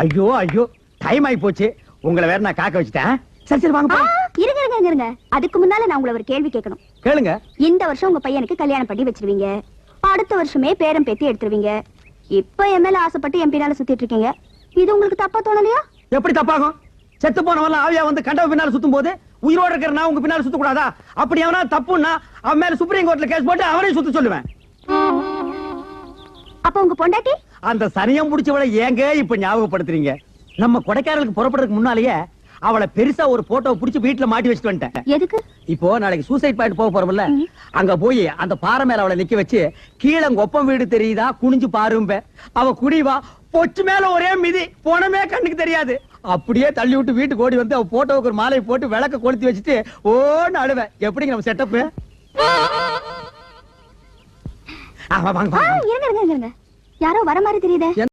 ஐயோ ஐயோ டைம் ஆயி போச்சு. உங்களை வேற நான் காக்க வச்சுட்டேன். சரி சரி வாங்க இருங்க. அதுக்கு முன்னால நான் உங்களை ஒரு கேள்வி கேட்கணும். கேளுங்க. இந்த வருஷம் உங்க பையனுக்கு கல்யாணம் பண்ணி வச்சிருவீங்க. அடுத்த வருஷமே பேரம் பேத்தி எடுத்துருவீங்க. இப்ப என் மேல ஆசைப்பட்டு என் பின்னால சுத்திட்டு இருக்கீங்க. இது உங்களுக்கு தப்பா தோணலையா? எப்படி தப்பாகும்? செத்து போனவன் ஆவியா வந்து கண்டவ பின்னால சுத்தும் போது உயிரோட இருக்கிற நான் உங்க பின்னால சுத்த கூடாதா? அப்படி அவனா தப்புன்னா அவன் மேல சுப்ரீம் கோர்ட்ல கேஸ் போட்டு அவரையும் சுத்த சொல்லுவேன். அப்ப உங்க பொண்டாட்டி அந்த சனியம் முடிச்சவளை ஏங்க இப்ப ஞாபகப்படுத்துறீங்க? நம்ம கொடைக்கானலுக்கு புறப்படுறதுக்கு முன்னாலேயே அவளை பெருசா ஒரு போட்டோ புடிச்சு வீட்டுல மாட்டி வச்சுட்டு வந்துட்டேன். எதுக்கு? இப்போ நாளைக்கு சூசைட் பாயிண்ட் போக போறோம்ல, அங்க போய் அந்த பாறை மேல அவளை நிக்க வச்சு கீழே ஒப்பம் வீடு தெரியுதா குனிஞ்சு பாரும்ப. அவ குடிவா பொச்சு மேல ஒரே மிதி போனமே கண்ணுக்கு தெரியாது. அப்படியே தள்ளி விட்டு வீட்டுக்கு ஓடி வந்து அவ போட்டோவுக்கு ஒரு மாலையை போட்டு விளக்க கொளுத்தி வச்சுட்டு ஓன்னு அழுவேன். எப்படிங்க நம்ம செட்டப்? இருங்க யாரோ வர மாதிரி தெரியுதே.